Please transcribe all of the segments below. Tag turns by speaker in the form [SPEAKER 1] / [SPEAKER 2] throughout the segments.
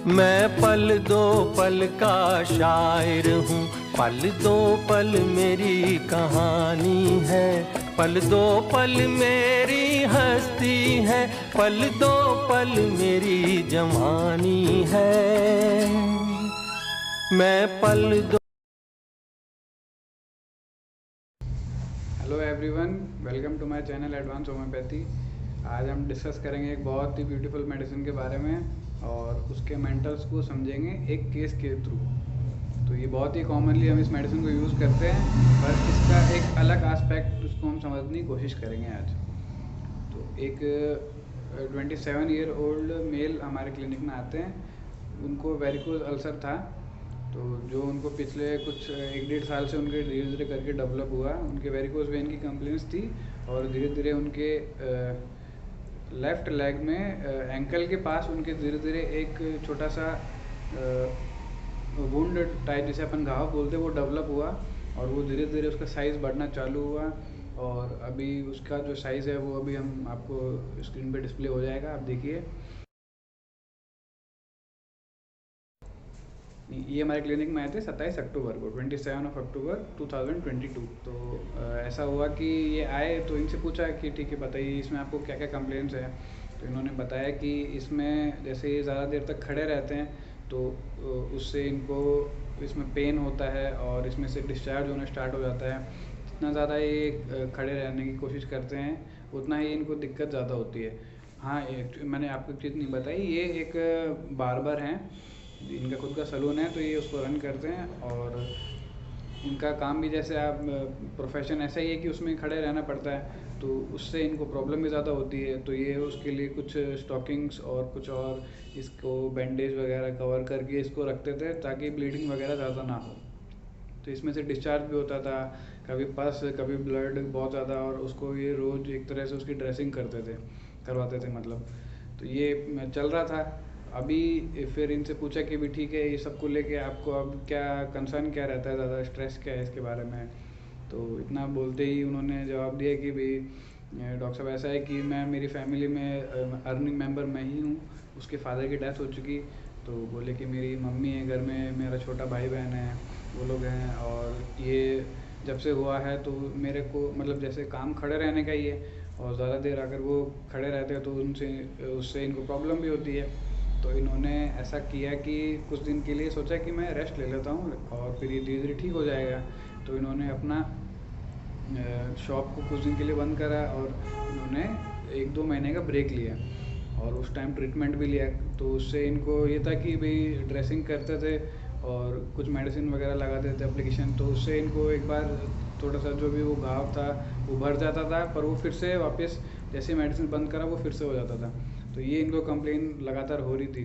[SPEAKER 1] मैं पल दो पल का शायर हूँ, पल दो पल मेरी कहानी है, पल दो पल मेरी हस्ती है, पल दो पल मेरी जवानी है। मैं पल दो।
[SPEAKER 2] Hello everyone, welcome to my channel advance homeopathy. आज हम डिस्कस करेंगे एक बहुत ही ब्यूटीफुल मेडिसिन के बारे में और उसके मेंटल्स को समझेंगे एक केस के थ्रू। तो ये बहुत ही कॉमनली हम इस मेडिसिन को यूज़ करते हैं, पर इसका एक अलग एस्पेक्ट उसको हम समझने की कोशिश करेंगे आज। तो एक 27 ईयर ओल्ड मेल हमारे क्लिनिक में आते हैं। उनको वेरिकोज अल्सर था, तो जो उनको पिछले कुछ 1-1.5 साल से उनके धीरे धीरे करके डेवलप हुआ। उनके वेरिकोज वेन की कंप्लेंट्स थी और धीरे धीरे उनके लेफ़्ट लेग में एंकल के पास उनके धीरे धीरे एक छोटा सा वुंड टाइप, जिसे अपन घाव बोलते हैं, वो डेवलप हुआ और वो धीरे धीरे उसका साइज़ बढ़ना चालू हुआ। और अभी उसका जो साइज़ है वो अभी हम आपको स्क्रीन पे डिस्प्ले हो जाएगा, आप देखिए। ये हमारे क्लिनिक में आए थे 27 अक्टूबर को, 27 अक्टूबर 2022। तो ऐसा हुआ कि ये आए तो इनसे पूछा कि ठीक है बताइए इसमें आपको क्या क्या कंप्लेंट्स हैं। तो इन्होंने बताया कि इसमें जैसे ये ज़्यादा देर तक खड़े रहते हैं तो उससे इनको इसमें पेन होता है और इसमें से डिस्चार्ज होना स्टार्ट हो जाता है। जितना ज़्यादा ये खड़े रहने की कोशिश करते हैं उतना ही इनको दिक्कत ज़्यादा होती है। हाँ, मैंने आपको एक चीज़ नहीं बताई, ये एक बार्बर हैं, इनका खुद का सलून है, तो ये उसको रन करते हैं। और इनका काम भी जैसे आप प्रोफेशन ऐसा ही है कि उसमें खड़े रहना पड़ता है, तो उससे इनको प्रॉब्लम भी ज़्यादा होती है। तो ये उसके लिए कुछ स्टॉकिंग्स और कुछ और इसको बैंडेज वगैरह कवर करके इसको रखते थे ताकि ब्लीडिंग वगैरह ज़्यादा ना हो। तो इसमें से डिस्चार्ज भी होता था, कभी पस कभी ब्लड बहुत ज़्यादा, और उसको ये रोज़ एक तरह से उसकी ड्रेसिंग करवाते थे मतलब। तो ये चल रहा था। अभी फिर इनसे पूछा कि भी ठीक है, ये सब को लेके आपको अब क्या कंसर्न क्या रहता है, ज़्यादा स्ट्रेस क्या है इसके बारे में। तो इतना बोलते ही उन्होंने जवाब दिया कि भाई डॉक्टर साहब ऐसा है कि मैं मेरी फैमिली में अर्निंग मेंबर मैं ही हूँ, उसके फादर की डेथ हो चुकी। तो बोले कि मेरी मम्मी है घर में, मेरा छोटा भाई बहन है, वो लोग हैं। और ये जब से हुआ है तो मेरे को मतलब जैसे काम खड़े रहने का ही है, और ज़्यादा देर अगर वो खड़े रहते हैं तो उससे इनको प्रॉब्लम भी होती है। तो इन्होंने ऐसा किया कि कुछ दिन के लिए सोचा कि मैं रेस्ट ले लेता हूँ और फिर ये धीरे धीरे ठीक हो जाएगा। तो इन्होंने अपना शॉप को कुछ दिन के लिए बंद करा और इन्होंने 1-2 महीने का ब्रेक लिया और उस टाइम ट्रीटमेंट भी लिया। तो उससे इनको ये था कि भाई ड्रेसिंग करते थे और कुछ मेडिसिन वगैरह लगाते थे एप्लीकेशन, तो उससे इनको एक बार थोड़ा सा जो भी वो घाव था वो भर जाता था, पर वो फिर से वापस जैसे मेडिसिन बंद करा वो फिर से हो जाता था। तो ये इनको कंप्लेन लगातार हो रही थी।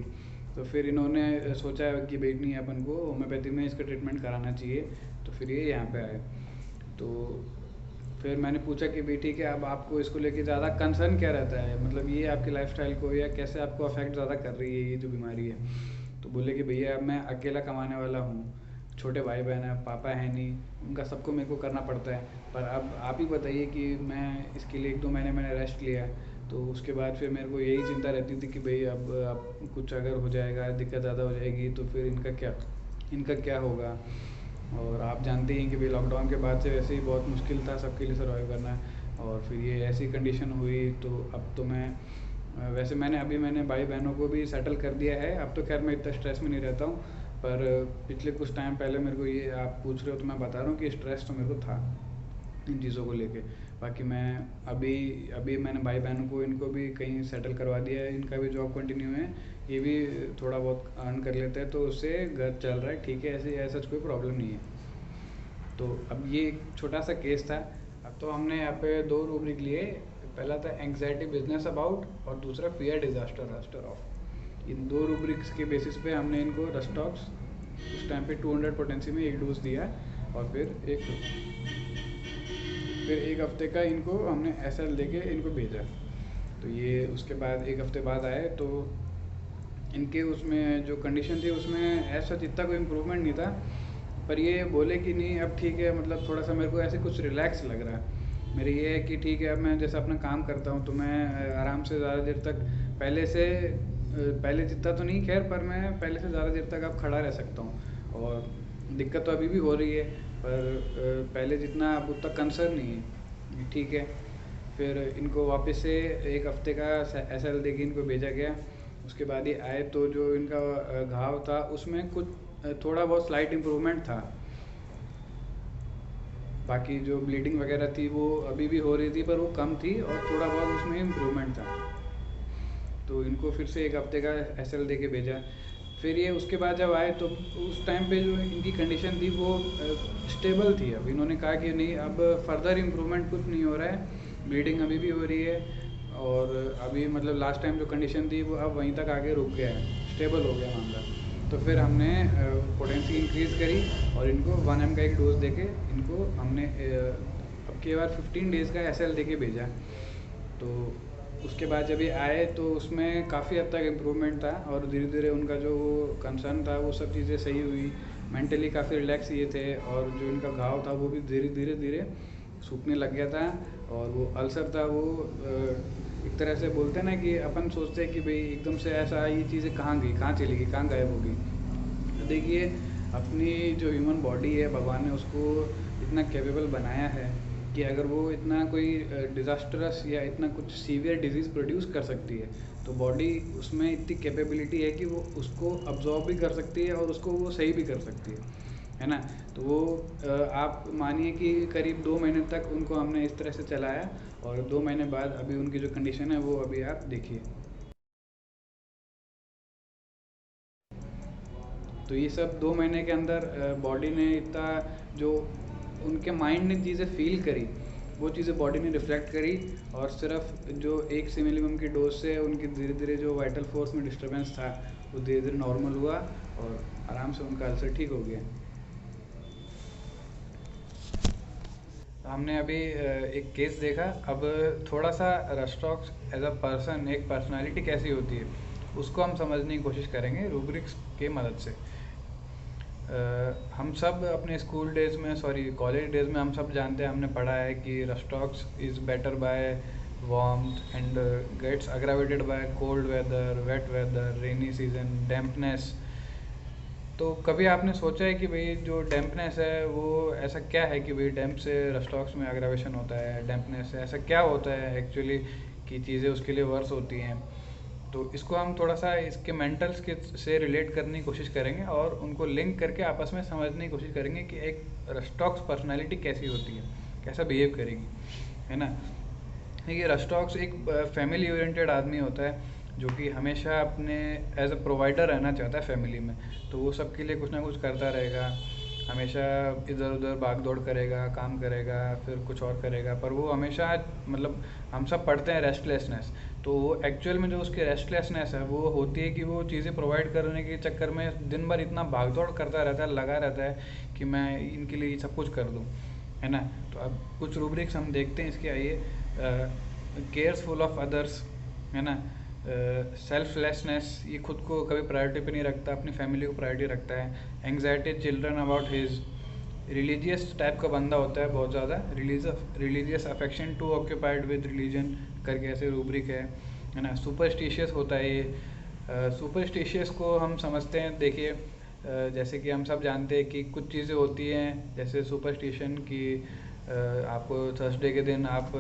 [SPEAKER 2] तो फिर इन्होंने सोचा कि भाई नहीं, अपन को होम्योपैथी में इसका ट्रीटमेंट कराना चाहिए। तो फिर ये यहाँ पे आए। तो फिर मैंने पूछा कि भाई ठीक है, अब आपको इसको लेके ज़्यादा कंसर्न क्या रहता है, मतलब ये आपकी लाइफस्टाइल को या कैसे आपको अफेक्ट ज़्यादा कर रही है ये जो बीमारी है। तो बोले कि भैया अब मैं अकेला कमाने वाला हूँ, छोटे भाई बहन हैं, पापा है नहीं, उनका सबको मेरे को करना पड़ता है। पर अब आप ही बताइए कि मैं इसके लिए 1-2 महीने मैंने रेस्ट लिया, तो उसके बाद फिर मेरे को यही चिंता रहती थी कि भाई अब कुछ अगर हो जाएगा, दिक्कत ज़्यादा हो जाएगी तो फिर इनका क्या होगा। और आप जानते ही हैं कि भाई लॉकडाउन के बाद से वैसे ही बहुत मुश्किल था सबके लिए सर्वाइव करना, और फिर ये ऐसी कंडीशन हुई। तो अब तो मैं वैसे मैंने भाई बहनों को भी सेटल कर दिया है, अब तो खैर मैं इतना स्ट्रेस में नहीं रहता हूँ। पर पिछले कुछ टाइम पहले मेरे को ये आप पूछ रहे हो तो मैं बता रहा हूँ कि स्ट्रेस तो मेरे को था इन चीज़ों को लेके। बाकी मैं अभी अभी मैंने भाई बहनों को इनको भी कहीं सेटल करवा दिया है, इनका भी जॉब कंटिन्यू है, ये भी थोड़ा बहुत अर्न कर लेते हैं, तो उससे घर चल रहा है ठीक है, ऐसे ऐसा कोई प्रॉब्लम नहीं है। तो अब ये एक छोटा सा केस था। अब तो हमने यहाँ पे 2 रूब्रिक लिए, पहला था एंग्जाइटी बिजनेस अबाउट और दूसरा fear disaster roster of. In 2 rubrics के बेसिस पे हमने इनको रस्टॉक्स उस टाइम पे 200 पोटेंसी में 1 डोज दिया, और फिर एक हफ्ते का इनको हमने SL दे के इनको भेजा। तो ये उसके बाद 1 हफ्ते बाद आए, तो इनके उसमें जो कंडीशन थी उसमें ऐसा इतना कोई इम्प्रूवमेंट नहीं था। पर ये बोले कि नहीं अब ठीक है, मतलब थोड़ा सा मेरे को ऐसे कुछ रिलैक्स लग रहा है। मेरे ये है कि ठीक है, अब मैं जैसा अपना काम करता हूँ तो मैं आराम से ज़्यादा देर तक पहले से पहले जितना तो नहीं खैर, पर मैं पहले से ज़्यादा देर तक अब खड़ा रह सकता हूँ। और दिक्कत तो अभी भी हो रही है, पर पहले जितना अब उतना कंसर्न नहीं है। ठीक है, फिर इनको वापस से 1 हफ्ते का SL दे के इनको भेजा गया। उसके बाद ये आए तो जो इनका घाव था उसमें कुछ थोड़ा बहुत स्लाइट इम्प्रूवमेंट था। बाकी जो ब्लीडिंग वगैरह थी वो अभी भी हो रही थी, पर वो कम थी और थोड़ा बहुत उसमें इम्प्रूवमेंट था। तो इनको फिर से 1 हफ्ते का SL दे के भेजा। फिर ये उसके बाद जब आए तो उस टाइम पे जो इनकी कंडीशन थी वो स्टेबल थी। अब इन्होंने कहा कि नहीं, अब फर्दर इम्प्रूवमेंट कुछ नहीं हो रहा है, ब्लीडिंग अभी भी हो रही है, और अभी मतलब लास्ट टाइम जो कंडीशन थी वो अब वहीं तक आके रुक गया है, स्टेबल हो गया मामला। तो फिर हमने पोटेंसी इंक्रीज़ करी और इनको 1 mg का एक डोज देके इनको हमने अब के बार 15 डेज़ का SL दे के भेजा। तो उसके बाद जब ये आए तो उसमें काफ़ी हद तक इम्प्रूवमेंट था, और धीरे धीरे उनका जो कंसर्न था वो सब चीज़ें सही हुई। मेंटली काफ़ी रिलैक्स ये थे, और जो इनका घाव था वो भी धीरे धीरे सूखने लग गया था। और वो अल्सर था वो एक तरह से बोलते हैं ना कि अपन सोचते हैं कि भाई एकदम से ऐसा ये चीज़ें कहाँ गई, कहाँ चली गई, कहाँ गायब हो गई। तो देखिए, अपनी जो ह्यूमन बॉडी है, भगवान ने उसको इतना कैपेबल बनाया है कि अगर वो इतना कोई डिज़ास्टरस या इतना कुछ सीवियर डिजीज़ प्रोड्यूस कर सकती है, तो बॉडी उसमें इतनी कैपेबिलिटी है कि वो उसको अब्जॉर्ब भी कर सकती है और उसको वो सही भी कर सकती है ना। तो वो आप मानिए कि करीब 2 महीने तक उनको हमने इस तरह से चलाया, और 2 महीने बाद अभी उनकी जो कंडीशन है वो अभी आप देखिए। तो ये सब 2 महीने के अंदर बॉडी ने इतना, जो उनके माइंड ने चीज़ें फील करी वो चीज़ें बॉडी ने रिफ्लेक्ट करी, और सिर्फ जो 1 मिलीग्राम की डोज से उनकी धीरे धीरे जो वाइटल फोर्स में डिस्टर्बेंस था वो धीरे धीरे नॉर्मल हुआ, और आराम से उनका अल्सर ठीक हो गया। हमने अभी एक केस देखा। अब थोड़ा सा रस्टॉक्स एज अ पर्सन, एक पर्सनालिटी कैसी होती है उसको हम समझने की कोशिश करेंगे रूब्रिक्स के मदद से। हम सब अपने स्कूल डेज में, सॉरी कॉलेज डेज में हम सब जानते हैं, हमने पढ़ा है कि rhus tox is better by warmth and gets aggravated by cold weather, wet weather, rainy season, dampness. तो कभी आपने सोचा है कि भाई जो डैम्पनेस है वो ऐसा क्या है कि भाई डैम्प से रस्टॉक्स में अग्रावेशन होता है, डैम्पनेस से ऐसा क्या होता है एक्चुअली कि चीज़ें उसके लिए वर्स होती हैं। तो इसको हम थोड़ा सा इसके मेंटल्स के से रिलेट करने की कोशिश करेंगे और उनको लिंक करके आपस में समझने की कोशिश करेंगे कि एक रस्टॉक्स पर्सनैलिटी कैसी होती है, कैसा बिहेव करेगी, है ना। देखिए, रस्टॉक्स एक फैमिली ओरिएंटेड आदमी होता है जो कि हमेशा अपने एज अ प्रोवाइडर रहना चाहता है फैमिली में। तो वो सबके लिए कुछ ना कुछ करता रहेगा, हमेशा इधर उधर भाग दौड़ करेगा, काम करेगा, फिर कुछ और करेगा, पर वो हमेशा, मतलब हम सब पढ़ते हैं रेस्टलेसनेस, तो वो एक्चुअल में जो उसकी रेस्टलेसनेस है वो होती है कि वो चीज़ें प्रोवाइड करने के चक्कर में दिन भर इतना भाग दौड़ करता रहता है, लगा रहता है कि मैं इनके लिए सब कुछ कर दूँ, है ना। तो अब कुछ रूब्रिक्स हम देखते हैं इसके। आइए, केयर्स फुल ऑफ अदर्स, है ना। सेल्फलेसनेस, ये खुद को कभी प्रायोरिटी पे नहीं रखता, अपनी फैमिली को प्रायोरिटी रखता है। Anxiety children about his, religious type का बंदा होता है बहुत ज़्यादा, religious affection, too occupied with religion करके ऐसे रूब्रिक है ना। सुपरस्टिशियस होता है ये। सुपरस्टिशियस को हम समझते हैं, देखिए जैसे कि हम सब जानते हैं कि कुछ चीज़ें होती हैं जैसे सुपरस्टिशन की, आपको थर्सडे के दिन आप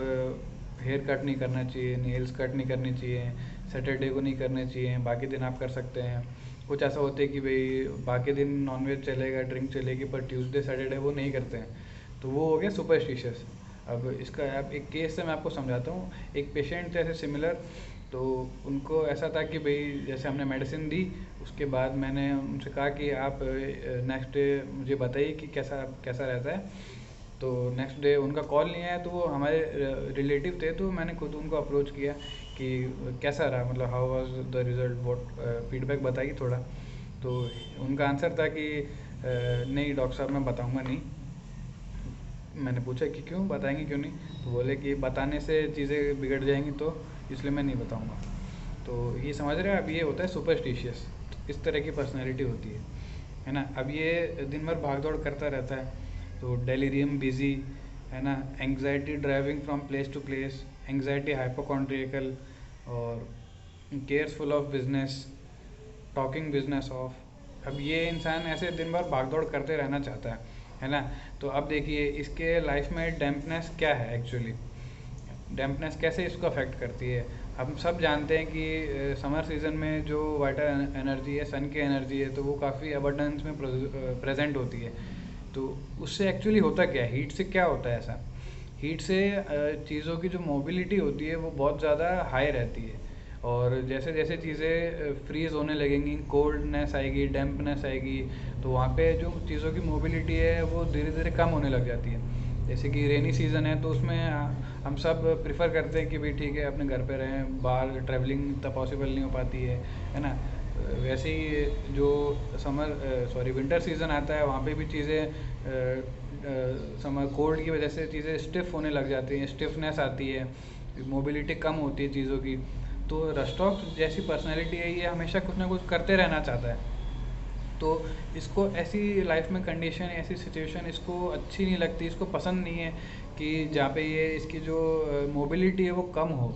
[SPEAKER 2] हेयर कट नहीं करना चाहिए, नेल्स कट नहीं करनी चाहिए, सैटरडे को नहीं करने चाहिए, बाकी दिन आप कर सकते हैं। कुछ ऐसा होता है कि भाई बाकी दिन नॉनवेज चलेगा, ड्रिंक चलेगी, पर ट्यूसडे सैटरडे वो नहीं करते हैं, तो वो हो गया सुपरस्टिशियस। अब इसका आप एक केस से मैं आपको समझाता हूँ। एक पेशेंट थे ऐसे सिमिलर, तो उनको ऐसा था कि भाई जैसे हमने मेडिसिन दी, उसके बाद मैंने उनसे कहा कि आप नेक्स्ट डे मुझे बताइए कि कैसा कैसा रहता है। तो नेक्स्ट डे उनका कॉल नहीं आया, तो वो हमारे रिलेटिव थे, तो मैंने खुद उनको अप्रोच किया कि कैसा रहा, मतलब how was the result, what feedback बताइए थोड़ा। तो उनका आंसर था कि नहीं डॉक्टर साहब, मैं बताऊंगा नहीं। मैंने पूछा कि क्यों, बताएंगे क्यों नहीं, तो बोले कि बताने से चीज़ें बिगड़ जाएंगी, तो इसलिए मैं नहीं बताऊंगा। तो ये समझ रहे हैं, अब ये होता है सुपरस्टिशियस, इस तरह की पर्सनैलिटी होती है ना। अब ये दिन भर भाग दौड़ करता रहता है, तो डेलीरियम बिजी, है ना। Anxiety driving from place to place, anxiety hypochondriacal, और cares full of business, talking business of. अब ये इंसान ऐसे दिन भर भागदौड़ करते रहना चाहता है ना। तो अब देखिए इसके लाइफ में डैम्पनेस क्या है एक्चुअली, डैम्पनेस कैसे इसको अफेक्ट करती है। हम सब जानते हैं कि समर सीज़न में जो वाटर एनर्जी है, सन की एनर्जी है, तो वो काफ़ी अबंडेंस में प्रेजेंट होती है। तो उससे एक्चुअली होता क्या है, हीट से क्या होता है ऐसा, हीट से चीज़ों की जो मोबिलिटी होती है वो बहुत ज़्यादा हाई रहती है, और जैसे जैसे चीज़ें फ्रीज़ होने लगेंगी, कोल्डनेस आएगी, डैम्पनेस आएगी, तो वहाँ पे जो चीज़ों की मोबिलिटी है वो धीरे धीरे कम होने लग जाती है। जैसे कि रेनी सीज़न है तो उसमें हम सब प्रिफर करते हैं कि भाई ठीक है अपने घर पे रहें, बाहर ट्रैवलिंग इतना पॉसिबल नहीं हो पाती है ना। वैसे ही जो विंटर सीज़न आता है वहाँ पे भी चीज़ें समर कोल्ड की वजह से चीज़ें स्टिफ होने लग जाती हैं, स्टिफनेस आती है, मोबिलिटी कम होती है चीज़ों की। तो रस्टॉक जैसी पर्सनैलिटी है, ये हमेशा कुछ ना कुछ करते रहना चाहता है। तो इसको ऐसी लाइफ में कंडीशन, ऐसी सिचुएशन इसको अच्छी नहीं लगती, इसको पसंद नहीं है कि जहाँ पे ये इसकी जो मोबिलिटी है वो कम हो।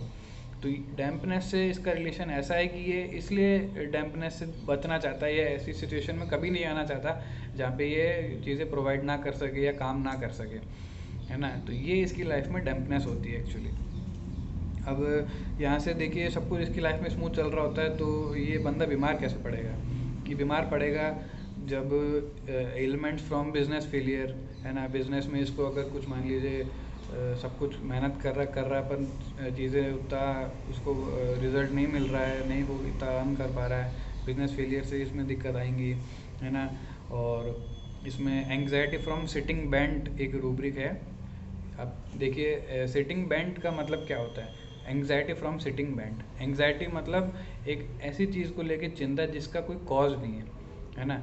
[SPEAKER 2] तो डैम्पनेस से इसका रिलेशन ऐसा है कि ये इसलिए डैम्पनेस से बचना चाहता है, ये ऐसी सिचुएशन में कभी नहीं आना चाहता जहाँ पे ये चीज़ें प्रोवाइड ना कर सके या काम ना कर सके, है ना। तो ये इसकी लाइफ में डैम्पनेस होती है एक्चुअली। अब यहाँ से देखिए सब कुछ इसकी लाइफ में स्मूथ चल रहा होता है, तो ये बंदा बीमार कैसे पड़ेगा, कि बीमार पड़ेगा जब एलिमेंट्स फ्रॉम बिजनेस फेलियर, है ना। बिजनेस में इसको अगर कुछ मान लीजिए सब कुछ मेहनत कर रहा है पर चीज़ें उतना उसको रिजल्ट नहीं मिल रहा है, नहीं वो इतना अर्न कर पा रहा है, बिजनेस फेलियर से इसमें दिक्कत आएंगी, है ना। और इसमें एंग्जाइटी फ्रॉम सिटिंग बेंट एक रूब्रिक है। अब देखिए सिटिंग बेंट का मतलब क्या होता है, anxiety from sitting bent. Anxiety मतलब एक ऐसी चीज़ को लेके चिंता जिसका कोई कॉज नहीं है ना।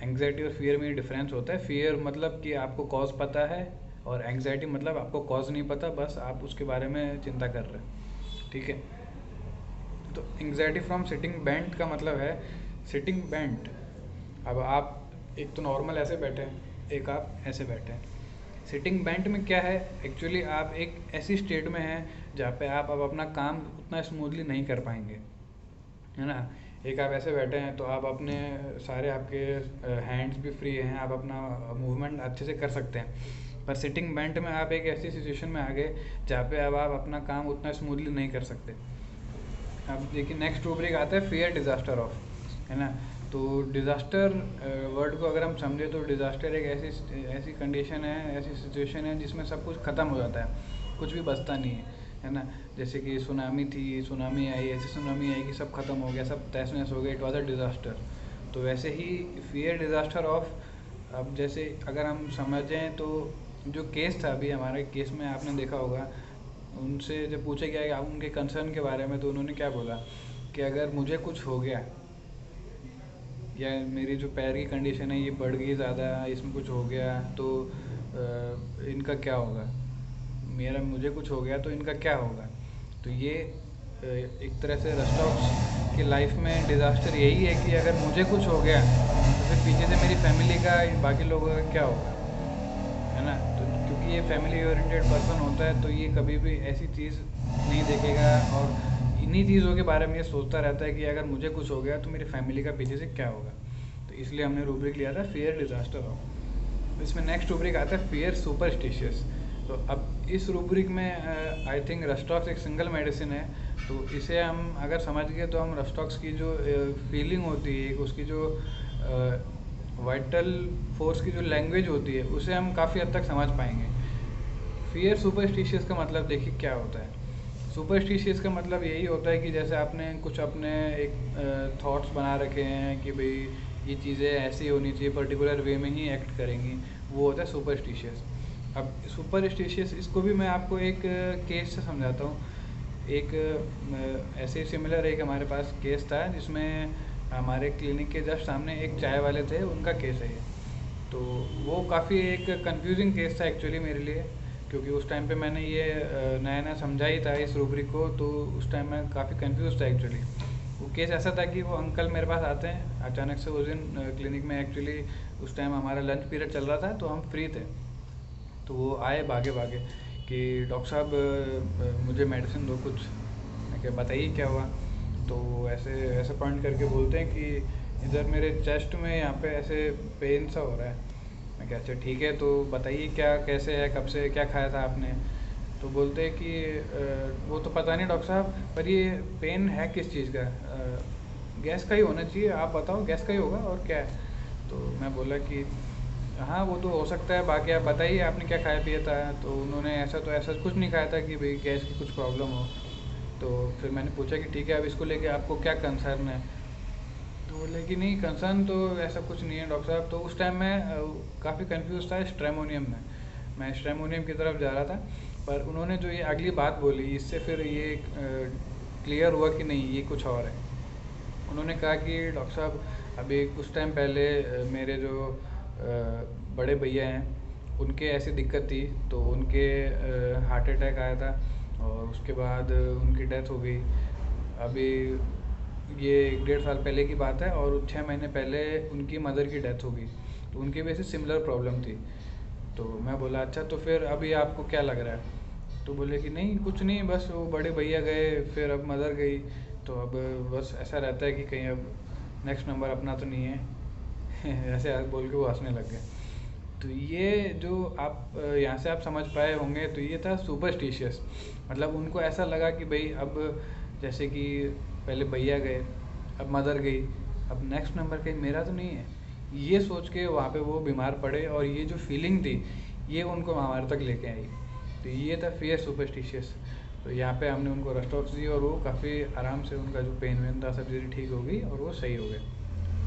[SPEAKER 2] एंग्जाइटी और फियर में डिफरेंस होता है। फियर मतलब कि आपको कॉज पता है, और एंग्जाइटी मतलब आपको कॉज नहीं पता, बस आप उसके बारे में चिंता कर रहे हैं, ठीक है। तो एंग्जाइटी फ्रॉम सिटिंग बेंट का मतलब है सिटिंग बेंट। अब आप एक तो नॉर्मल ऐसे बैठे हैं, एक आप ऐसे बैठे हैं। सिटिंग बेंट में क्या है एक्चुअली, आप एक ऐसी स्टेट में हैं जहाँ पे आप अब अपना काम उतना स्मूथली नहीं कर पाएंगे, है ना। एक आप ऐसे बैठे हैं तो आप अपने सारे आपके हैंड्स भी फ्री हैं, आप अपना मूवमेंट अच्छे से कर सकते हैं। पर सिटिंग बेंट में आप एक ऐसी सिचुएशन में आ गए जहाँ पे अब आप अपना काम उतना स्मूथली नहीं कर सकते। अब देखिए नेक्स्ट रूब्रिक आता है फियर डिज़ास्टर ऑफ, है ना। तो डिज़ास्टर वर्ड को अगर हम समझे तो डिज़ास्टर एक ऐसी कंडीशन है, ऐसी सिचुएशन है जिसमें सब कुछ ख़त्म हो जाता है, कुछ भी बचता नहीं है ना। जैसे कि सुनामी थी, सुनामी आई, ऐसी सुनामी आई कि सब ख़त्म हो गया, सब तहस नहस हो गया, इट वॉज अ डिज़ास्टर। तो वैसे ही फियर डिज़ास्टर ऑफ, अब जैसे अगर हम समझें तो जो केस था अभी हमारे केस में, आपने देखा होगा उनसे जब पूछा गया कि उनके कंसर्न के बारे में, तो उन्होंने क्या बोला कि अगर मुझे कुछ हो गया या मेरी जो पैर की कंडीशन है ये बढ़ गई ज़्यादा, इसमें कुछ हो गया तो इनका क्या होगा, मुझे कुछ हो गया तो इनका क्या होगा। तो ये एक तरह से रस्टॉक्स की लाइफ में डिज़ास्टर यही है कि अगर मुझे कुछ हो गया तो फिर पीछे से मेरी फैमिली का, बाकी लोगों का क्या होगा, है ना। तो क्योंकि ये फैमिली ओरिएंटेड पर्सन होता है तो ये कभी भी ऐसी चीज़ नहीं देखेगा, और इन्हीं चीज़ों के बारे में ये सोचता रहता है कि अगर मुझे कुछ हो गया तो मेरी फैमिली का पीछे से क्या होगा। तो इसलिए हमने रूब्रिक लिया था फियर डिज़ास्टर ऑफ। इसमें नेक्स्ट रूब्रिक आता है फियर सुपरस्टिशियस। तो अब इस रूब्रिक में आई थिंक रस्टॉक्स एक सिंगल मेडिसिन है, तो इसे हम अगर समझ गए तो हम रस्टॉक्स की जो फीलिंग होती है, उसकी जो वाइटल फोर्स की जो लैंग्वेज होती है, उसे हम काफ़ी हद तक समझ पाएंगे। फियर सुपरस्टिशियस का मतलब देखिए क्या होता है। सुपरस्टिशियस का मतलब यही होता है कि जैसे आपने कुछ अपने एक थॉट्स बना रखे हैं कि भाई ये चीज़ें ऐसी होनी चाहिए, पर्टिकुलर वे में ही एक्ट करेंगी, वो होता है सुपरस्टिशियस। अब सुपरस्टिशियस इसको भी मैं आपको एक केस से समझाता हूँ। एक ऐसे सिमिलर एक हमारे पास केस था जिसमें हमारे क्लिनिक के जस्ट सामने एक चाय वाले थे, उनका केस है ये। तो वो काफ़ी एक कंफ्यूजिंग केस था एक्चुअली मेरे लिए, क्योंकि उस टाइम पे मैंने ये नया नया समझा ही था इस रूब्रिक को, तो उस टाइम मैं काफ़ी कंफ्यूज था एक्चुअली। वो केस ऐसा था कि वो अंकल मेरे पास आते हैं अचानक से उस दिन क्लिनिक में, एक्चुअली उस टाइम हमारा लंच पीरियड चल रहा था तो हम फ्री थे। तो वो आए भागे भागे कि डॉक्टर साहब मुझे मेडिसिन दो कुछ। मैं क्या बताइए क्या हुआ। तो ऐसे ऐसे पॉइंट करके बोलते हैं कि इधर मेरे चेस्ट में यहाँ पे ऐसे पेन सा हो रहा है। मैं कहा अच्छा ठीक है, तो बताइए क्या कैसे है, कब से क्या खाया था आपने। तो बोलते हैं कि वो तो पता नहीं डॉक्टर साहब, पर ये पेन है किस चीज़ का, गैस का ही होना चाहिए, आप बताओ गैस का ही होगा और क्या है। तो मैं बोला कि हाँ वो तो हो सकता है, बाकी आप बताइए आपने क्या खाया पिया था। तो उन्होंने ऐसा कुछ नहीं खाया था कि भाई गैस की कुछ प्रॉब्लम हो। तो फिर मैंने पूछा कि ठीक है, अब इसको लेके आपको क्या कंसर्न है। तो बोले कि नहीं कंसर्न तो ऐसा कुछ नहीं है डॉक्टर साहब। तो उस टाइम मैं काफ़ी कंफ्यूज था स्ट्रेमोनियम में, मैं स्ट्रेमोनियम की तरफ जा रहा था। पर उन्होंने जो ये अगली बात बोली, इससे फिर ये क्लियर हुआ कि नहीं ये कुछ और है। उन्होंने कहा कि डॉक्टर साहब अभी कुछ टाइम पहले मेरे जो बड़े भैया हैं उनके ऐसी दिक्कत थी, तो उनके हार्ट अटैक आया था और उसके बाद उनकी डेथ हो गई। अभी ये 1.5 साल पहले की बात है और 6 महीने पहले उनकी मदर की डेथ हो गई। तो उनकी वजह से सिमिलर प्रॉब्लम थी। तो मैं बोला अच्छा तो फिर अभी आपको क्या लग रहा है। तो बोले कि नहीं कुछ नहीं, बस वो बड़े भैया गए फिर अब मदर गई, तो अब बस ऐसा रहता है कि कहीं अब नेक्स्ट नंबर अपना तो नहीं है। ऐसे बोल के वो हंसने लग गए। तो ये जो आप यहाँ से आप समझ पाए होंगे, तो ये था सुपरस्टिशियस। मतलब उनको ऐसा लगा कि भाई अब जैसे कि पहले भैया गए, अब मदर गई, अब नेक्स्ट नंबर कहीं मेरा तो नहीं है। ये सोच के वहाँ पे वो बीमार पड़े और ये जो फीलिंग थी ये उनको हमारे तक लेके आई। तो ये था फियर सुपरस्टिशियस। तो यहाँ पे हमने उनको रस्टॉक्स दी और वो काफ़ी आराम से उनका जो पेन वेन था सब चीज़ें ठीक हो गई और वो सही हो गए।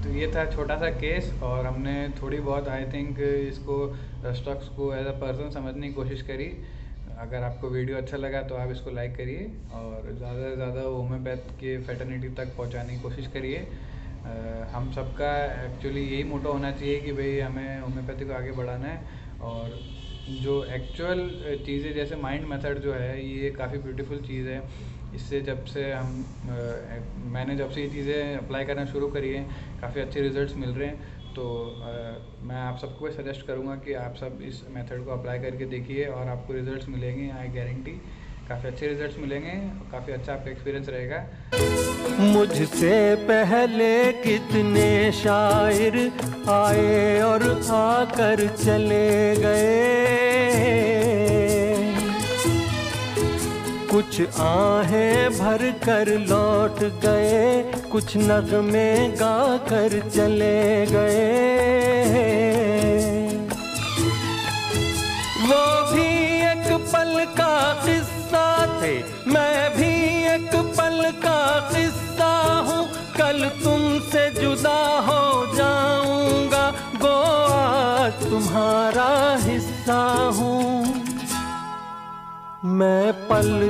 [SPEAKER 2] तो ये था छोटा सा केस और हमने थोड़ी बहुत आई थिंक इसको रस्टॉक्स को एज अ पर्सन समझने की कोशिश करी। अगर आपको वीडियो अच्छा लगा तो आप इसको लाइक करिए और ज़्यादा से ज़्यादा होम्योपैथ के फैटर्निटी तक पहुंचाने की कोशिश करिए। हम सबका एक्चुअली यही मोटो होना चाहिए कि भाई हमें होम्योपैथी को आगे बढ़ाना है। और जो एक्चुअल चीज़ें जैसे माइंड मेथड जो है ये काफ़ी ब्यूटीफुल चीज़ है। इससे जब से मैंने जब से ये चीज़ें अप्लाई करना शुरू करी है काफ़ी अच्छे रिज़ल्ट्स मिल रहे हैं। तो मैं आप सबको सजेस्ट करूँगा कि आप सब इस मेथड को अप्लाई करके देखिए और आपको रिज़ल्ट्स मिलेंगे, आई गारंटी काफ़ी अच्छे रिज़ल्ट्स मिलेंगे, काफ़ी अच्छा आपका एक्सपीरियंस रहेगा।
[SPEAKER 1] मुझसे पहले कितने शायर आए और आकर चले गए, कुछ आहें भर कर लौट गए, कुछ नगमे गा कर चले गए। वो भी एक पल का किस्सा थे, मैं भी एक पल का किस्सा हूँ। कल तुमसे जुदा हो जाऊंगा, गो आज तुम्हारा हिस्सा हूँ। मैं पल